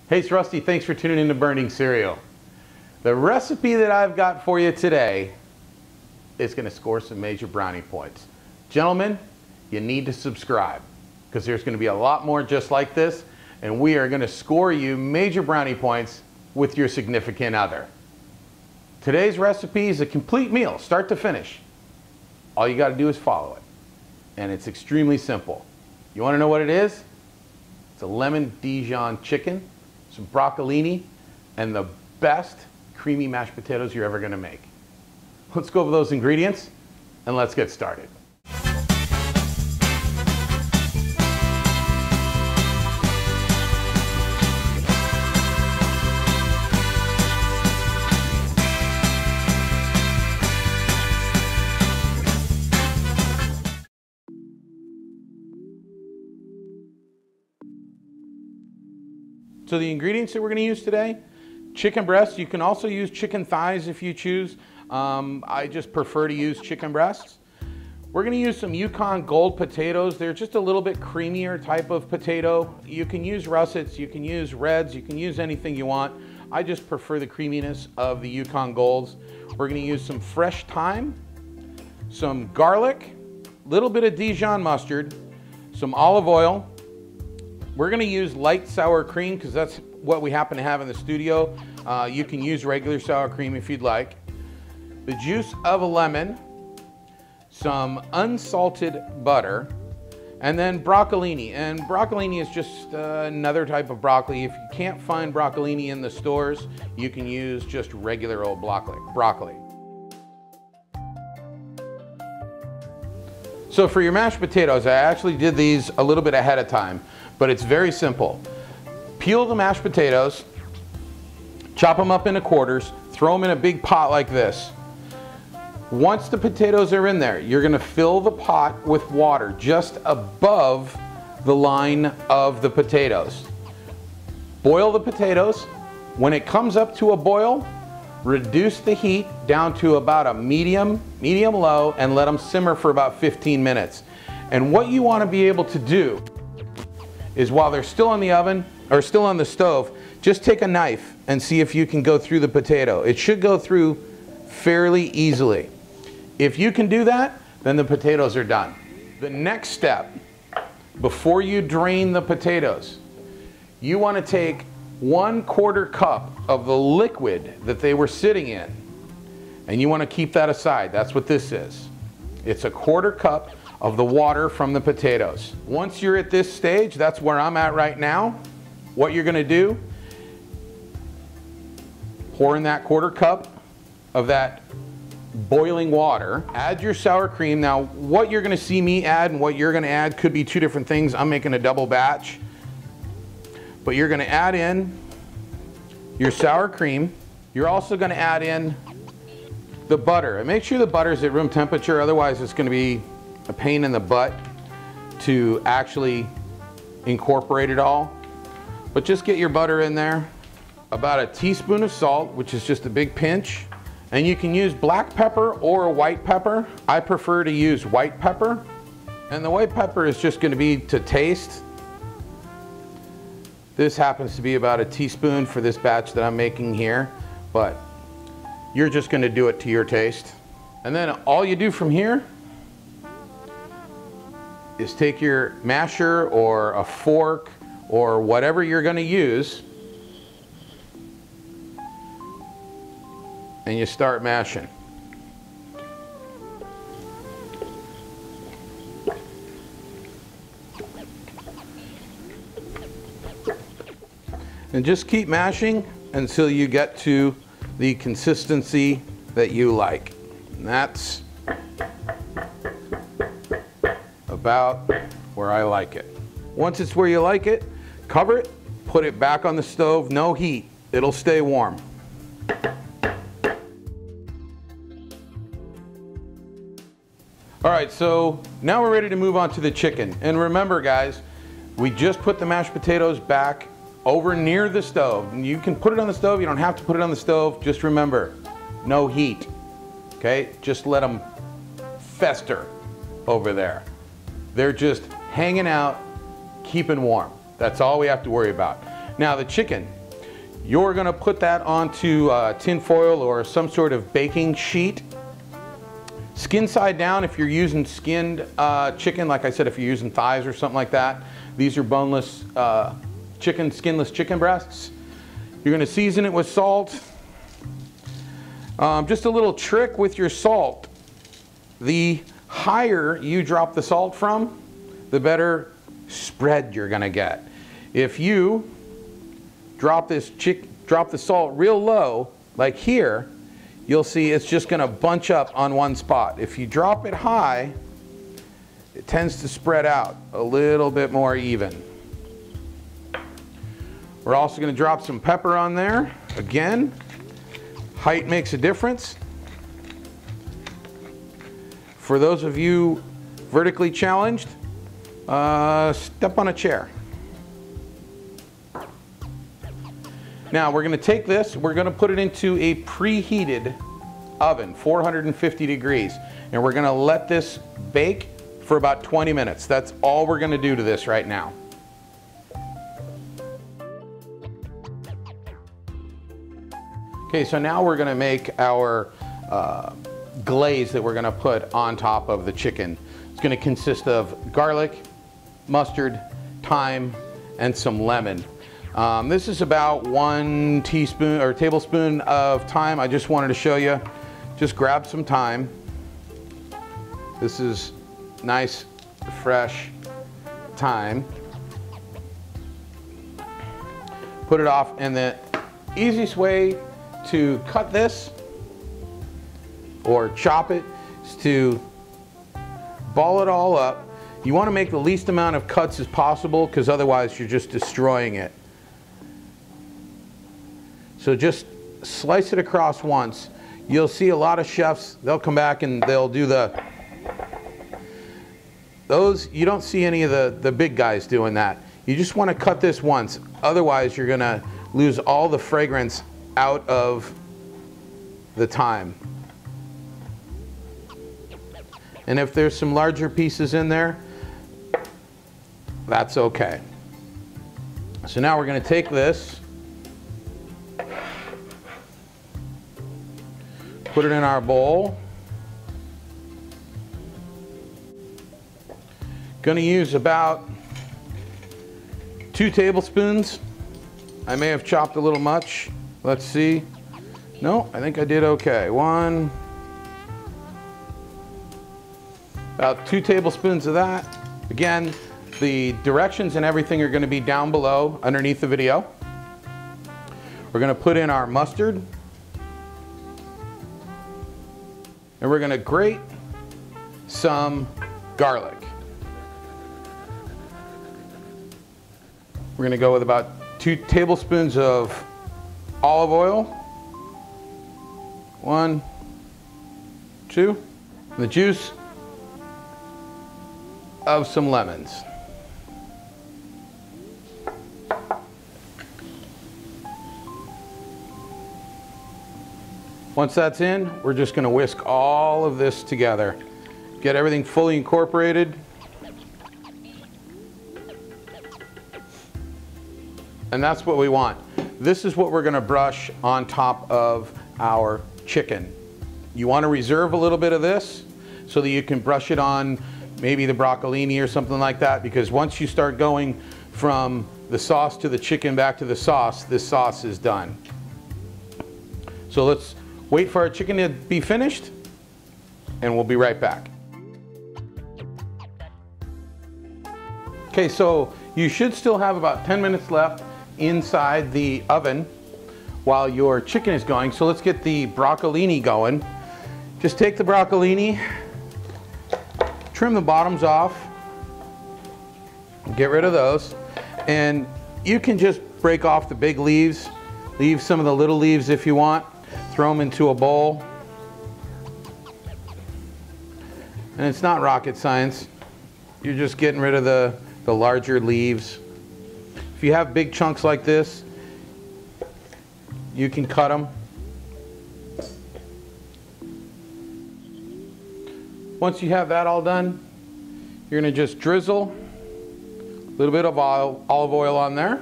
Hey, it's Rusty. Thanks for tuning in to Burning Cereal. The recipe that I've got for you today is going to score some major brownie points. Gentlemen, you need to subscribe because there's going to be a lot more just like this, and we are going to score you major brownie points with your significant other. Today's recipe is a complete meal, start to finish. All you got to do is follow it, and it's extremely simple. You want to know what it is? It's a lemon Dijon chicken, some broccolini, and the best creamy mashed potatoes you're ever going to make. Let's go over those ingredients and let's get started. So the ingredients that we're going to use today: chicken breasts. You can also use chicken thighs if you choose. I just prefer to use chicken breasts. We're going to use some Yukon gold potatoes. They're just a little bit creamier type of potato. You can use russets, you can use reds, you can use anything you want. I just prefer the creaminess of the Yukon golds. We're going to use some fresh thyme, some garlic, a little bit of Dijon mustard, some olive oil. We're going to use light sour cream because that's what we happen to have in the studio. You can use regular sour cream if you'd like. The juice of a lemon, some unsalted butter, and then broccolini. And broccolini is just another type of broccoli. If you can't find broccolini in the stores, you can use just regular old broccoli. So for your mashed potatoes, I actually did these a little bit ahead of time, but it's very simple. Peel the mashed potatoes, chop them up into quarters, throw them in a big pot like this. Once the potatoes are in there, you're going to fill the pot with water just above the line of the potatoes. Boil the potatoes. When it comes up to a boil, reduce the heat down to about a medium low, and let them simmer for about 15 minutes. And what you want to be able to do is, while they're still in the oven or still on the stove, just take a knife and see if you can go through the potato. It should go through fairly easily. If you can do that, then the potatoes are done. The next step, before you drain the potatoes, you want to take 1/4 cup of the liquid that they were sitting in, and you want to keep that aside. That's what this is. It's 1/4 cup of the water from the potatoes. Once you're at this stage, that's where I'm at right now, what you're going to do, pour in that 1/4 cup of that boiling water, add your sour cream. Now what you're going to see me add and what you're going to add could be two different things. I'm making a double batch, but you're going to add in your sour cream. You're also going to add in the butter, and make sure the butter is at room temperature, otherwise it's going to be a pain in the butt to actually incorporate it all. But just get your butter in there. About a teaspoon of salt, which is just a big pinch. And you can use black pepper or white pepper. I prefer to use white pepper. And the white pepper is just going to be to taste. This happens to be about a teaspoon for this batch that I'm making here, but you're just going to do it to your taste. And then all you do from here is take your masher or a fork or whatever you're going to use, and you start mashing. And just keep mashing until you get to the consistency that you like. And that's about where I like it. Once it's where you like it, cover it, put it back on the stove, no heat. It'll stay warm. All right, so now we're ready to move on to the chicken. And remember guys, we just put the mashed potatoes back over near the stove. And you can put it on the stove, you don't have to put it on the stove. Just remember, no heat, okay? Just let them fester over there. They're just hanging out, keeping warm. That's all we have to worry about. Now the chicken, you're gonna put that onto tin foil or some sort of baking sheet. Skin side down if you're using skinned chicken. Like I said, if you're using thighs or something like that. These are boneless chicken, skinless chicken breasts. You're gonna season it with salt. Just a little trick with your salt. The higher you drop the salt from, the better spread you're gonna get. If you drop the salt real low, like here, you'll see it's just gonna bunch up on one spot. If you drop it high, it tends to spread out a little bit more even. We're also gonna drop some pepper on there. Again, height makes a difference. For those of you vertically challenged, step on a chair. Now we're going to take this, we're going to put it into a preheated oven, 450 degrees, and we're going to let this bake for about 20 minutes. That's all we're going to do to this right now. Okay, so now we're going to make our glaze that we're going to put on top of the chicken. It's going to consist of garlic, mustard, thyme, and some lemon. This is about 1 teaspoon or tablespoon of thyme. I just wanted to show you. Just grab some thyme. This is nice, fresh thyme. Put it off, and the easiest way to cut this or chop it is to ball it all up. You want to make the least amount of cuts as possible because otherwise you're just destroying it. So just slice it across once. You'll see a lot of chefs, they'll come back and they'll do those, you don't see any of the big guys doing that. You just want to cut this once, otherwise you're going to lose all the fragrance out of the thyme. And if there's some larger pieces in there, that's okay. So now we're going to take this, put it in our bowl. Going to use about 2 tablespoons. I may have chopped a little much. Let's see. No, I think I did okay. About 2 tablespoons of that. Again, the directions and everything are going to be down below underneath the video. We're going to put in our mustard. And we're going to grate some garlic. We're going to go with about 2 tablespoons of olive oil. 1, 2. And the juice of some lemons. Once that's in, we're just going to whisk all of this together. Get everything fully incorporated. And that's what we want. This is what we're going to brush on top of our chicken. You want to reserve a little bit of this so that you can brush it on maybe the broccolini or something like that, because once you start going from the sauce to the chicken back to the sauce, this sauce is done. So let's wait for our chicken to be finished, and we'll be right back. Okay, so you should still have about 10 minutes left inside the oven while your chicken is going. So let's get the broccolini going. Just take the broccolini, trim the bottoms off, get rid of those, and you can just break off the big leaves, leave some of the little leaves if you want, throw them into a bowl. And it's not rocket science. You're just getting rid of the larger leaves. If you have big chunks like this, you can cut them. Once you have that all done, you're going to just drizzle a little bit of olive oil on there.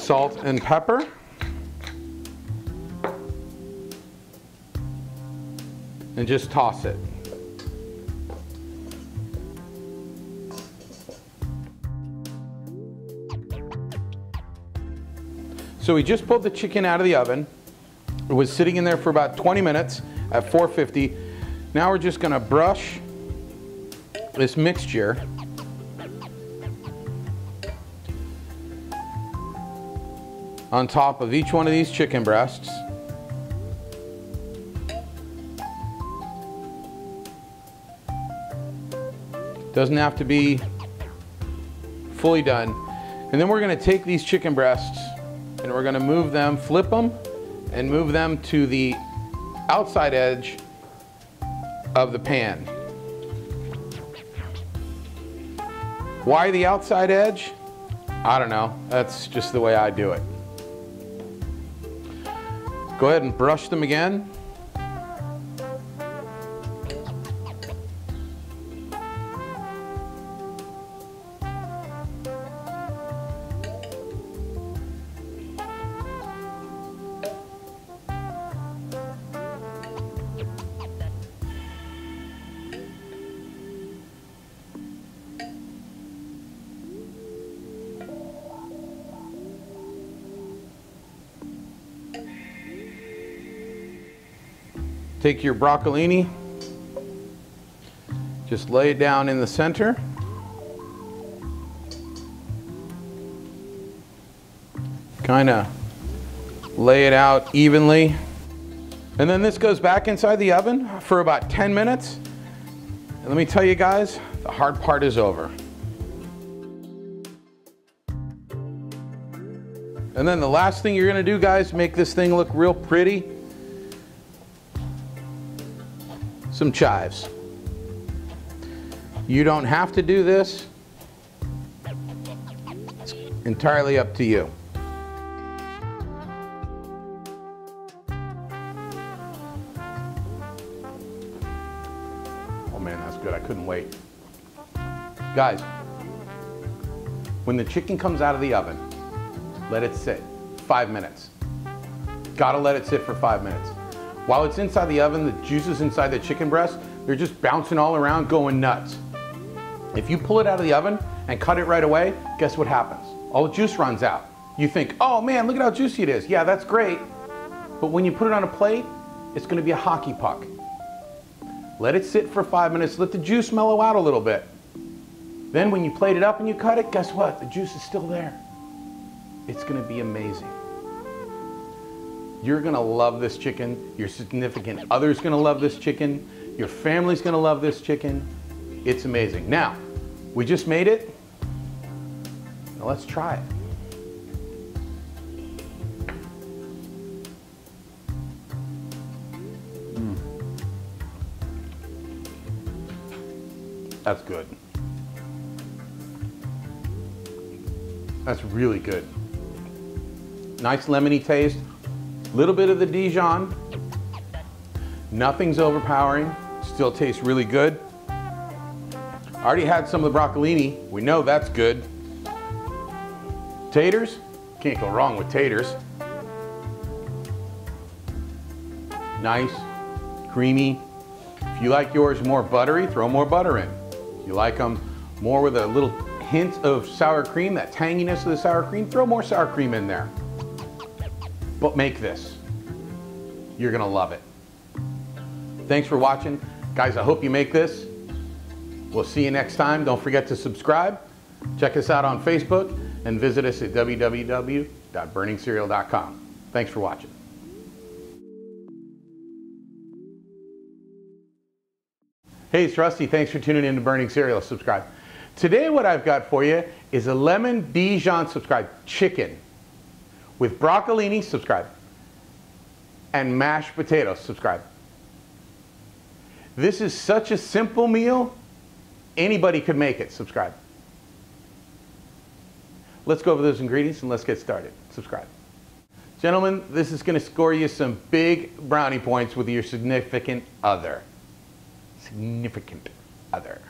salt and pepper. And just toss it. So we just pulled the chicken out of the oven. It was sitting in there for about 20 minutes at 450. Now we're just gonna brush this mixture on top of each one of these chicken breasts. Doesn't have to be fully done. And then we're gonna take these chicken breasts and we're gonna move them, flip them, and move them to the outside edge of the pan. Why the outside edge? I don't know. That's just the way I do it. Go ahead and brush them again. Take your broccolini, just lay it down in the center. Kind of lay it out evenly. And then this goes back inside the oven for about 10 minutes. And let me tell you guys, the hard part is over. And then the last thing you're gonna do, guys, make this thing look real pretty. Some chives. You don't have to do this. It's entirely up to you. Oh man, that's good. I couldn't wait. Guys, when the chicken comes out of the oven, let it sit 5 minutes. Gotta let it sit for 5 minutes. While it's inside the oven, the juices inside the chicken breast, they're just bouncing all around, going nuts. If you pull it out of the oven and cut it right away, guess what happens? All the juice runs out. You think, oh man, look at how juicy it is. Yeah, that's great. But when you put it on a plate, it's gonna be a hockey puck. Let it sit for 5 minutes, let the juice mellow out a little bit. Then when you plate it up and you cut it, guess what? The juice is still there. It's gonna be amazing. You're gonna love this chicken. Your significant other's gonna love this chicken. Your family's gonna love this chicken. It's amazing. Now, we just made it. Now let's try it. That's good. That's really good. Nice lemony taste. Little bit of the Dijon. Nothing's overpowering. Still tastes really good. I already had some of the broccolini. We know that's good. Taters. Can't go wrong with taters. Nice, creamy. If you like yours more buttery, throw more butter in. If you like them more with a little hint of sour cream, that tanginess of the sour cream, throw more sour cream in there. But make this. You're gonna love it. Thanks for watching. Guys, I hope you make this. We'll see you next time. Don't forget to subscribe. Check us out on Facebook and visit us at www.burningsereal.com. Thanks for watching. Hey, it's Rusty. Thanks for tuning in to Burning Cereal. Subscribe. Today what I've got for you is a lemon Dijon, subscribe, chicken with broccolini, subscribe, and mashed potatoes, subscribe. This is such a simple meal, anybody could make it, subscribe. Let's go over those ingredients and let's get started. Subscribe. Gentlemen, this is going to score you some big brownie points with your significant other. Significant other.